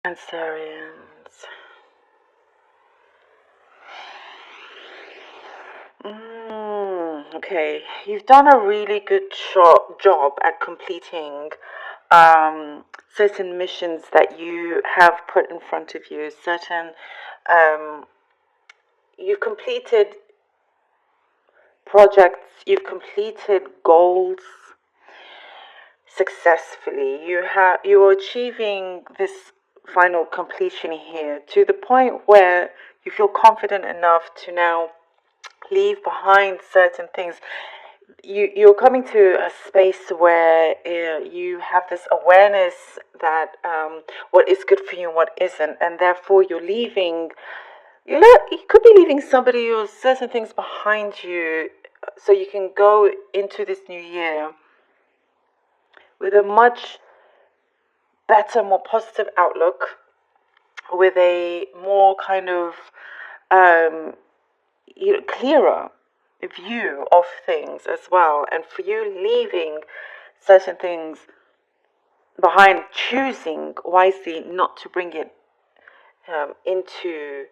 Cancerians. Okay, you've done a really good job at completing certain missions that you have put in front of you. Um, you've completed projects, you've completed goals successfully. You're achieving this final completion here to the point where you feel confident enough to now leave behind certain things. You're coming to a space where you have this awareness that what is good for you and what isn't, and therefore you're leaving. You could be leaving somebody or certain things behind you, so you can go into this new year with a much better, more positive outlook, with a more kind of clearer view of things as well. And for you leaving certain things behind, choosing wisely not to bring it into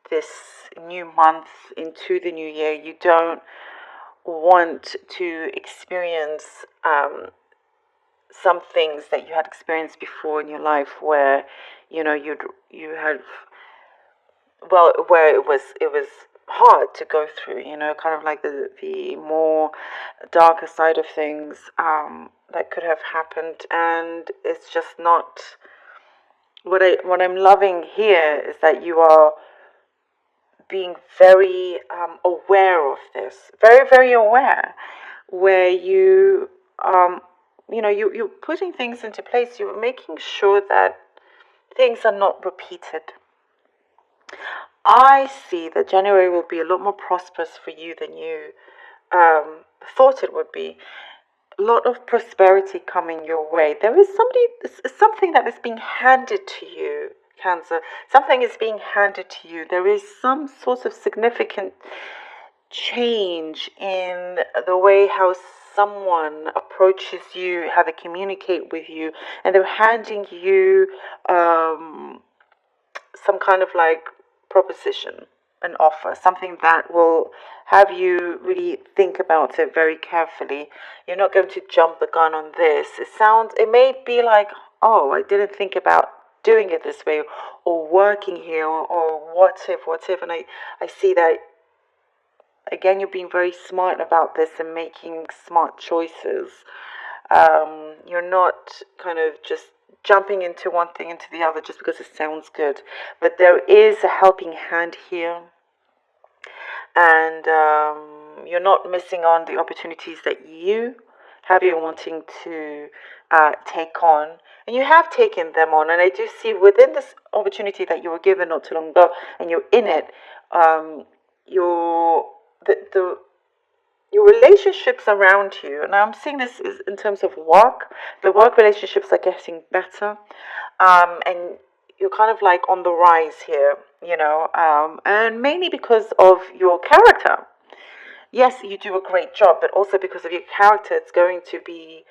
this new month, into the new year. You don't want to experience some things that you had experienced before in your life, where you had, well, where it was hard to go through, kind of like the more darker side of things that could have happened. And it's just not what I'm loving here is that you are being very aware of this, very, very aware, where you're putting things into place. You're making sure that things are not repeated. I see that January will be a lot more prosperous for you than you thought it would be. A lot of prosperity coming your way. There is something that is being handed to you, Cancer. Something is being handed to you. There is some sort of significant change in the way how someone approaches you, how they communicate with you, and they're handing you some kind of like proposition, an offer, something that will have you really think about it very carefully. You're not going to jump the gun on this. It may be like, oh, I didn't think about doing it this way, or working here, or what if, and I see that again, you're being very smart about this and making smart choices. You're not kind of just jumping into one thing into the other just because it sounds good. But there is a helping hand here, and you're not missing on the opportunities that you have been wanting to take on. And you have taken them on. And I do see within this opportunity that you were given not too long ago, and you're in it, you're the your relationships around you, and I'm seeing this is in terms of work. The work relationships are getting better, and you're kind of like on the rise here, and mainly because of your character. Yes, you do a great job, but also because of your character, it's going to be.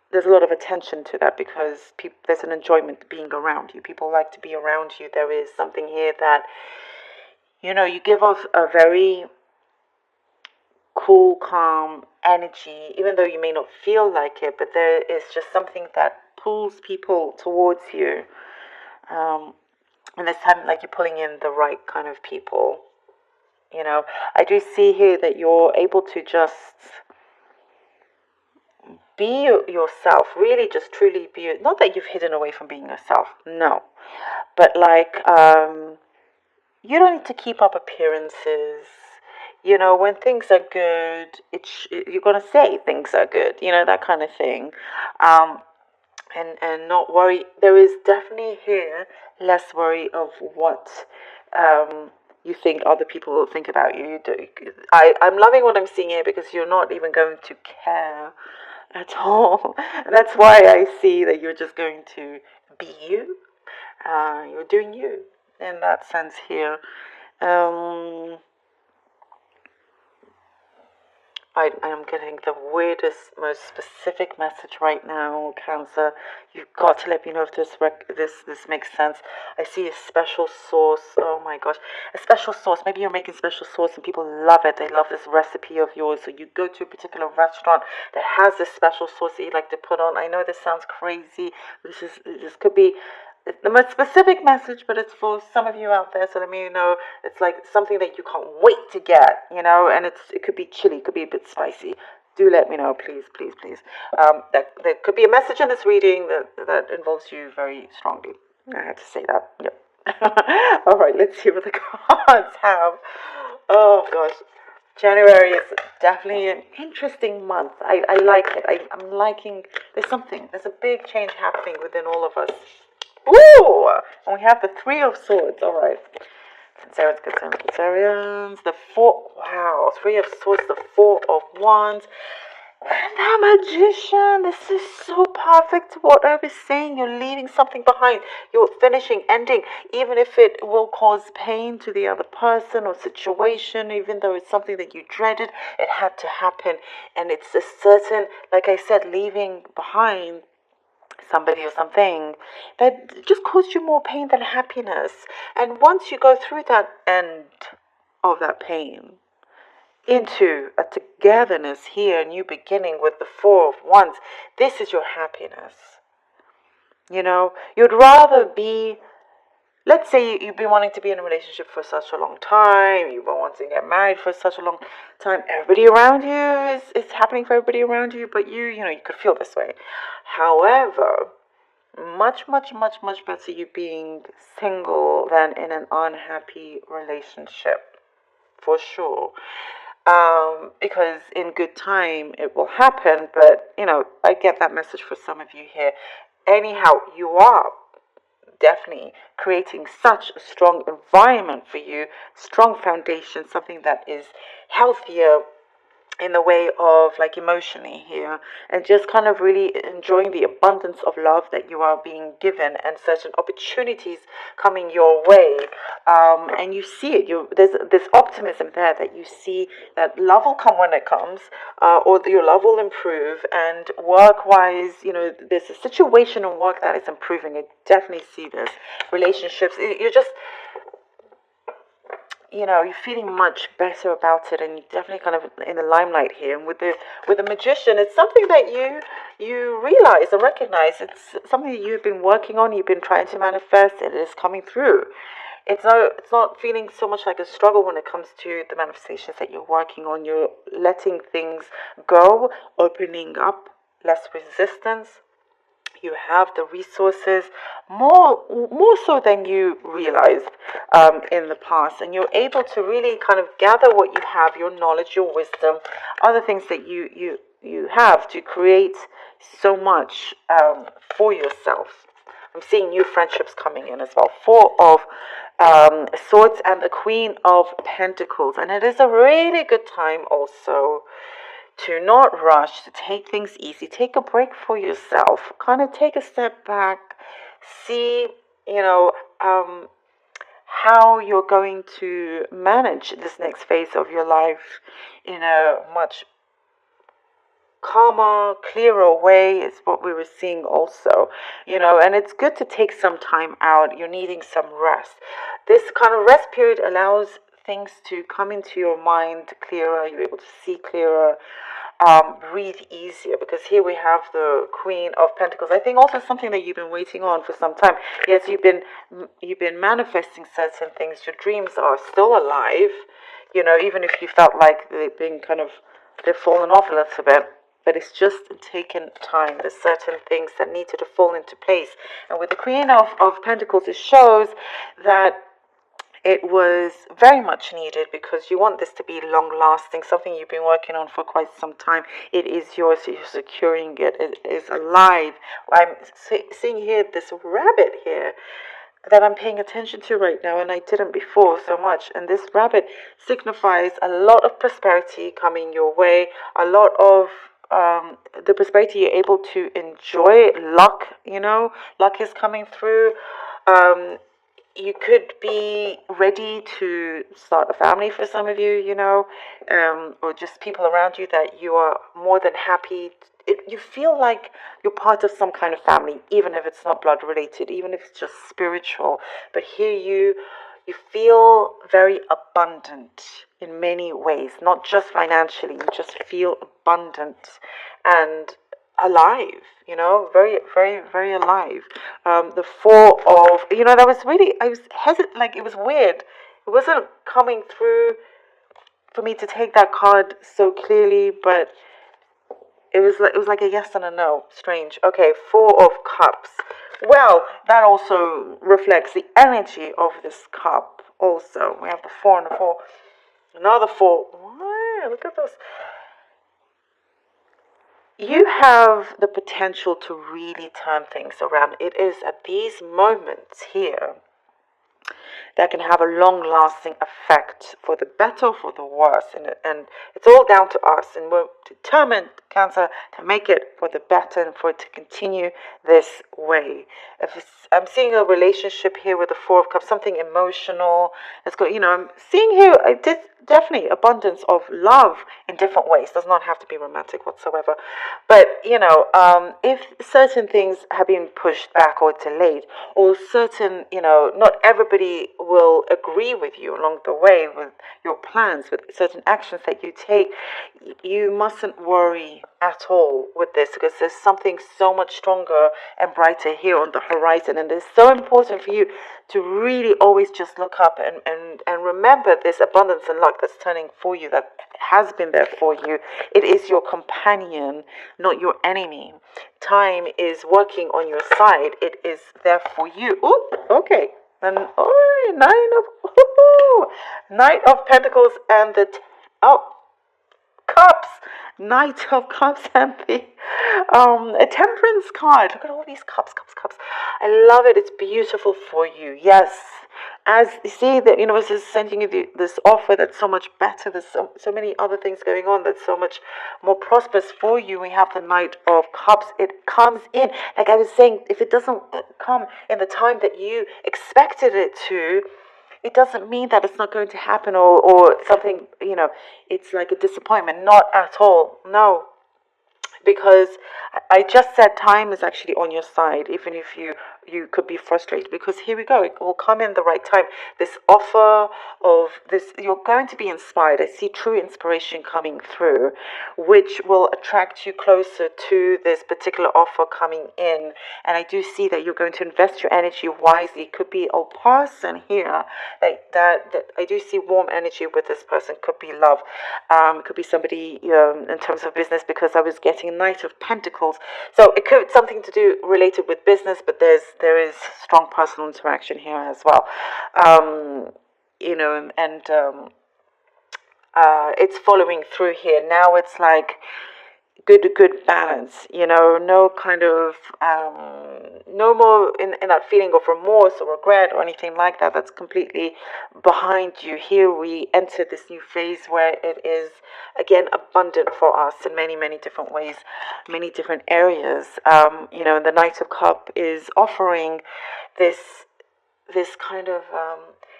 There's a lot of attention to that because there's an enjoyment being around you. People like to be around you. There is something here that you give off a very cool, calm energy, even though you may not feel like it, but there is just something that pulls people towards you. Um, and this time, like you're pulling in the right kind of people. I do see here that you're able to just be yourself, really just truly be, not that you've hidden away from being yourself, no, but like, you don't need to keep up appearances. When things are good, you're gonna say things are good. That kind of thing, um, and not worry. There is definitely here less worry of what you think other people will think about you. I'm loving what I'm seeing here because you're not even going to care at all. That's why I see that you're just going to be you. You're doing you in that sense here. Um, I'm getting the weirdest, most specific message right now, Cancer. You've got to let me know if this makes sense. I see a special sauce. Oh my gosh, a special sauce. Maybe you're making special sauce and people love it. They love this recipe of yours. So you go to a particular restaurant that has this special sauce that you like to put on. I know this sounds crazy. This could be the most specific message, but it's for some of you out there. So let me know. It's like something that you can't wait to get, and it could be chili, it could be a bit spicy. Do let me know, please, please, please. That there could be a message in this reading that involves you very strongly. I had to say that. Yep. All right, let's see what the cards have. Oh gosh. January is definitely an interesting month. I like it. I'm liking, there's a big change happening within all of us. Ooh! And we have the Three of Swords. All right. Cancerians. The Four. Wow. Three of Swords. The Four of Wands. And the Magician. This is so perfect to what I was saying. You're leaving something behind. You're finishing, ending. Even if it will cause pain to the other person or situation, even though it's something that you dreaded, it had to happen. And it's a certain, like I said, leaving behind somebody or something that just caused you more pain than happiness. And once you go through that end of that pain into a togetherness here, a new beginning with the Four of Wands, this is your happiness. You'd rather be, let's say you've been wanting to be in a relationship for such a long time, you've been wanting to get married for such a long time, everybody around you is happening for everybody around you, but you could feel this way. However, much, much, much, much better you being single than in an unhappy relationship, for sure. Because in good time it will happen, but I get that message for some of you here. Anyhow, you are definitely creating such a strong environment for you, strong foundation, something that is healthier in the way of like emotionally here, and just kind of really enjoying the abundance of love that you are being given and certain opportunities coming your way. And you see it, there's this optimism there that you see that love will come when it comes, or your love will improve. And work wise, there's a situation in work that is improving. I definitely see this. Relationships, you're just you're feeling much better about it, and you're definitely kind of in the limelight here. And with the Magician, it's something that you realize and recognize. It's something that you've been working on, you've been trying to manifest, and it is coming through. It's not feeling so much like a struggle when it comes to the manifestations that you're working on. You're letting things go, opening up, less resistance. You have the resources more so than you realized in the past, and you're able to really kind of gather what you have, your knowledge, your wisdom, other things that you have to create so much for yourself. I'm seeing new friendships coming in as well. Four of Swords and the Queen of Pentacles, and it is a really good time also to not rush, to take things easy, take a break for yourself, kind of take a step back, see, how you're going to manage this next phase of your life in a much calmer, clearer way is what we were seeing also, and it's good to take some time out. You're needing some rest. This kind of rest period allows things to come into your mind clearer. You're able to see clearer, breathe easier, because here we have the Queen of Pentacles. I think also something that you've been waiting on for some time. Yes, you've been manifesting certain things. Your dreams are still alive, even if you felt like they've fallen off a little bit. But it's just taken time. There's certain things that needed to fall into place. And with the Queen of Pentacles, it shows that it was very much needed, because you want this to be long-lasting, something you've been working on for quite some time. It is yours, you're securing it. It is alive. I'm seeing here this rabbit here that I'm paying attention to right now, and I didn't before so much. And this rabbit signifies a lot of prosperity coming your way, a lot of the prosperity you're able to enjoy. Luck, luck is coming through. you could be ready to start a family for some of you, or just people around you that you are more than happy. You feel like you're part of some kind of family, even if it's not blood related, even if it's just spiritual. But here you feel very abundant in many ways, not just financially. You just feel abundant and alive, very, very, very alive. The four of, that was really, I was hesitant, like it was weird. It wasn't coming through for me to take that card so clearly, but it was like a yes and a no. Strange. Okay, Four of Cups. Well, that also reflects the energy of this cup. Also, we have the four and the four. Another four. Wow, look at this. You have the potential to really turn things around. It is at these moments here that can have a long-lasting effect for the better or for the worse. And it's all down to us. And we're determined, Cancer, to make it for the better and for it to continue this way. I'm seeing a relationship here with the Four of Cups, something emotional. It's got, I'm seeing here, definitely abundance of love in different ways. Does not have to be romantic whatsoever. But, if certain things have been pushed back or delayed, or certain, not everybody will agree with you along the way with your plans, with certain actions that you take, you mustn't worry at all with this, because there's something so much stronger and brighter here on the horizon. And it's so important for you to really always just look up and remember this abundance and luck that's turning for you, that has been there for you. It is your companion, not your enemy. Time is working on your side. It is there for you. Ooh, okay. And Knight of Pentacles and Cups, Knight of Cups, and the a Temperance card. Look at all these cups, cups, cups. I love it. It's beautiful for you. Yes, as you see, the universe is sending you this offer that's so much better. There's so many other things going on that's so much more prosperous for you. We have the Knight of Cups. It comes in, like I was saying, if it doesn't come in the time that you expected it to, it doesn't mean that it's not going to happen, or something, it's like a disappointment. Not at all. No. Because I just said time is actually on your side, even if you could be frustrated. Because here we go, it will come in the right time. This offer of this, you're going to be inspired. I see true inspiration coming through, which will attract you closer to this particular offer coming in. And I do see that you're going to invest your energy wisely. It could be a person here that I do see warm energy with this person. Could be love. It could be somebody in terms of business, because I was getting Knight of Pentacles. So it could something to do related with business, but there is strong personal interaction here as well. It's following through here. Now it's like good balance, no kind of no more in that feeling of remorse or regret or anything like that. That's completely behind you. Here we enter this new phase where it is again abundant for us in many different ways, many different areas. And the Knight of Cup is offering this kind of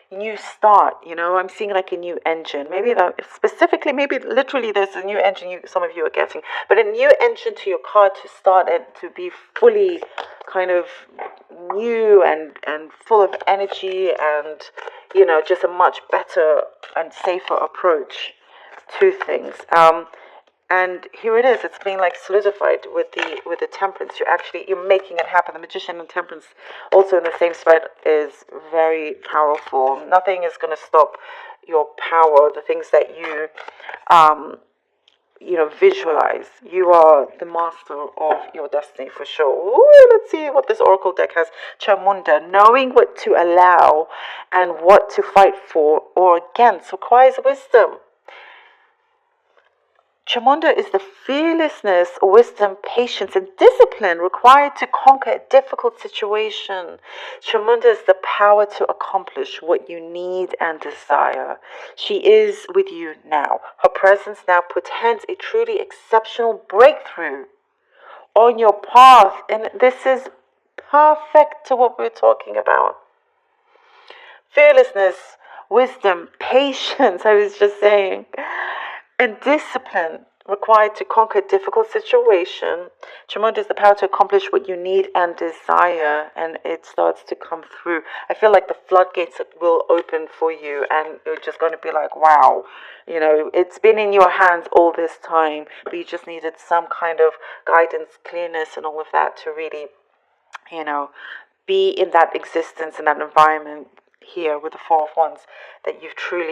new start. I'm seeing like a new engine. Maybe that specifically, maybe literally, there's a new engine some of you are getting, but a new engine to your car to start it to be fully kind of new and full of energy, and just a much better and safer approach to things. And here it is. It's being like solidified with the Temperance. You're making it happen. The Magician and Temperance also in the same spread is very powerful. Nothing is going to stop your power. The things that you visualize. You are the master of your destiny for sure. Ooh, let's see what this oracle deck has. Chamunda, knowing what to allow and what to fight for or against requires wisdom. Chamunda is the fearlessness, wisdom, patience, and discipline required to conquer a difficult situation. Chamunda is the power to accomplish what you need and desire. She is with you now. Her presence now portends a truly exceptional breakthrough on your path. And this is perfect to what we're talking about. fearlessness, wisdom, patience, I was just saying, and discipline required to conquer difficult situation. Tremendous the power to accomplish what you need and desire, and it starts to come through. I feel like the floodgates will open for you, and you're just going to be like, wow, it's been in your hands all this time, but you just needed some kind of guidance, clearness, and all of that to really, you know, be in that existence, in that environment here with the Four of Wands that you've truly